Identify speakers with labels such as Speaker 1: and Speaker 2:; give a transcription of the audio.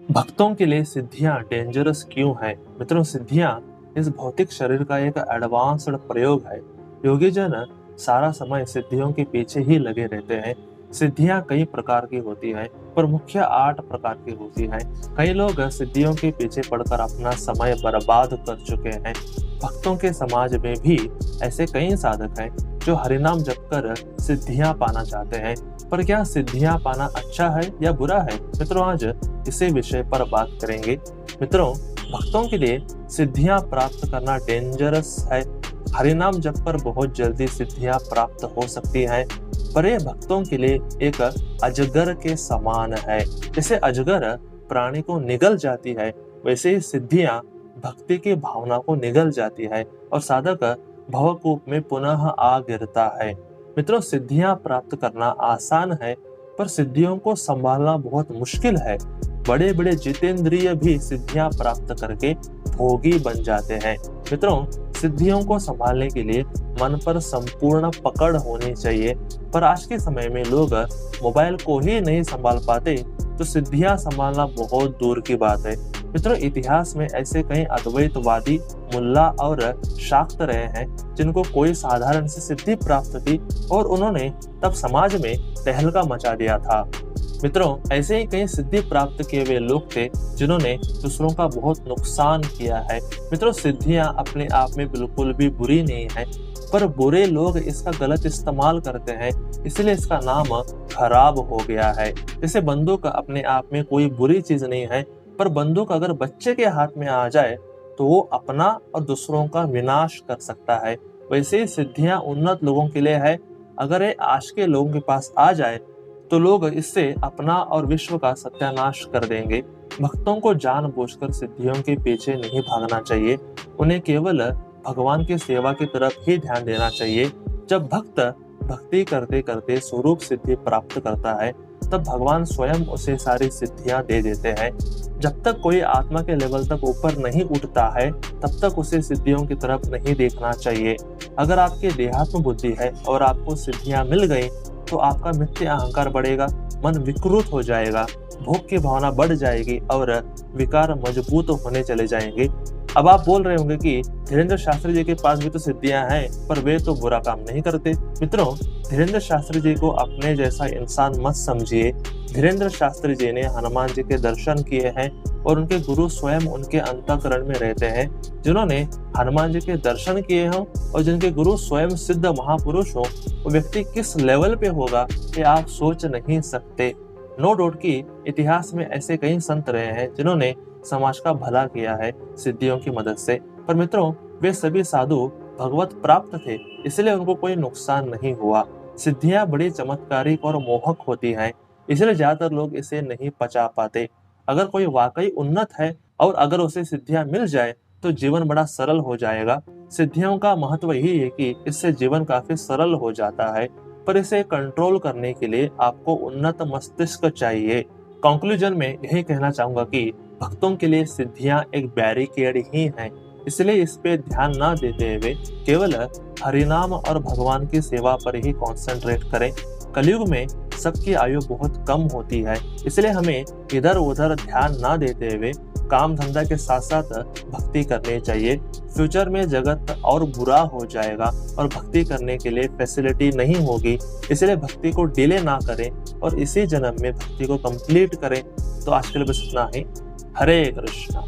Speaker 1: भक्तों के लिए सिद्धियां डेंजरस क्यों है? मित्रों, सिद्धियां इस भौतिक शरीर का एक एडवांस्ड प्रयोग है। योगी जन सारा समय सिद्धियों के पीछे ही लगे रहते हैं। सिद्धियां कई प्रकार की होती हैं, पर मुख्य 8 प्रकार की होती हैं। कई लोग सिद्धियों के पीछे पड़कर अपना समय बर्बाद कर चुके हैं। भक्तों के समाज में भी ऐसे कई साधक हैं जो हरिनाम जप कर सिद्धियां पाना चाहते हैं। पर क्या सिद्धियां पाना अच्छा है या बुरा है? मित्रों, आज इसी विषय पर बात करेंगे। मित्रों, भक्तों के लिए सिद्धियां प्राप्त करना डेंजरस है। हरिनाम जप पर बहुत जल्दी सिद्धियां प्राप्त हो सकती हैं, पर यह भक्तों के लिए एक अजगर के समान है। जैसे अजगर प्राणी को निगल जाती है, वैसे ही सिद्धियां भक्ति की भावना को निगल जाती है और साधक भवकूप में पुनः आ गिरता है। मित्रों, सिद्धियां प्राप्त करना आसान है, पर सिद्धियों को संभालना बहुत मुश्किल है। बड़े बड़े जितेंद्रिय भी सिद्धियां प्राप्त करके भोगी बन जाते हैं। मित्रों, सिद्धियों को संभालने के लिए मन पर संपूर्ण पकड़ होनी चाहिए, पर आज के समय में लोग मोबाइल को ही नहीं संभाल पाते, तो सिद्धियां संभालना बहुत दूर की बात है। मित्रों, इतिहास में ऐसे कई अद्वैतवादी मुल्ला और शाक्त रहे हैं जिनको कोई साधारण सी सिद्धि प्राप्त थी और उन्होंने तब समाज में तहलका मचा दिया था। मित्रों, ऐसे ही कई सिद्धि प्राप्त किए हुए लोग थे जिन्होंने दूसरों का बहुत नुकसान किया है। मित्रों, सिद्धियां अपने आप में बिल्कुल भी बुरी नहीं है, पर बुरे लोग इसका गलत इस्तेमाल करते हैं, इसलिए इसका नाम खराब हो गया है। जैसे बंदूक अपने आप में कोई बुरी चीज नहीं है, पर बंदूक अगर बच्चे के हाथ में आ जाए तो वो अपना और दूसरों का विनाश कर सकता है। वैसे ही सिद्धियां उन्नत लोगों के लिए है, अगर ये आज के लोगों के पास आ जाए तो लोग इससे अपना और विश्व का सत्यानाश कर देंगे। भक्तों को जानबूझकर सिद्धियों के पीछे नहीं भागना चाहिए, उन्हें केवल भगवान की सेवा की तरफ ही ध्यान देना चाहिए। जब भक्त भक्ति करते करते स्वरूप सिद्धि प्राप्त करता है, तब भगवान स्वयं उसे सारी सिद्धियां दे देते हैं। जब तक कोई आत्मा के लेवल तक ऊपर नहीं उठता है, तब तक उसे सिद्धियों की तरफ नहीं देखना चाहिए। अगर आपके देहात्म बुद्धि है और आपको सिद्धियां मिल गई, तो आपका मिथ्या अहंकार बढ़ेगा, मन विकृत हो जाएगा, भोग की भावना बढ़ जाएगी और विकार मजबूत होने चले जाएंगे। अब आप बोल रहे होंगे कि धीरेन्द्र शास्त्री जी के पास भी तो सिद्धियां हैं, पर वे तो बुरा काम नहीं करते। मित्रों, धीरेन्द्र शास्त्री जी को अपने जैसा इंसान मत समझिए। धीरेन्द्र शास्त्री जी ने हनुमान जी के दर्शन किए हैं और उनके गुरु स्वयं उनके अंतःकरण में रहते हैं। जिन्होंने हनुमान जी के दर्शन किए हों और जिनके गुरु स्वयं सिद्ध महापुरुष हो, वो व्यक्ति किस लेवल पे होगा ये आप सोच नहीं सकते। नो डाउट कि इतिहास में ऐसे कई संत रहे हैं जिन्होंने समाज का भला किया है सिद्धियों की मदद से, पर मित्रों, वे सभी साधु भगवत प्राप्त थे, इसलिए उनको कोई नुकसान नहीं हुआ। सिद्धियां बड़ी चमत्कारिक और मोहक होती हैं, इसलिए ज्यादातर लोग इसे नहीं पचा पाते। अगर कोई वाकई उन्नत है और अगर उसे सिद्धियां मिल जाए तो जीवन बड़ा सरल हो जाएगा। सिद्धियों का महत्व यही है कि इससे जीवन काफी सरल हो जाता है, पर इसे कंट्रोल करने के लिए आपको उन्नत मस्तिष्क चाहिए। कंक्लूजन में यही कहना चाहूंगा कि भक्तों के लिए सिद्धियां एक बैरिकेड ही हैं, इसलिए इस पे ध्यान न देते हुए केवल हरिनाम और भगवान की सेवा पर ही कंसंट्रेट करें। कलयुग में सबकी आयु बहुत कम होती है, इसलिए हमें इधर उधर ध्यान न देते हुए काम धंधा के साथ साथ भक्ति करनी चाहिए। फ्यूचर में जगत और बुरा हो जाएगा और भक्ति करने के लिए फैसिलिटी नहीं होगी, इसलिए भक्ति को डिले ना करें और इसी जन्म में भक्ति को कंप्लीट करें। तो आज के लिए बस इतना ही। हरे कृष्णा।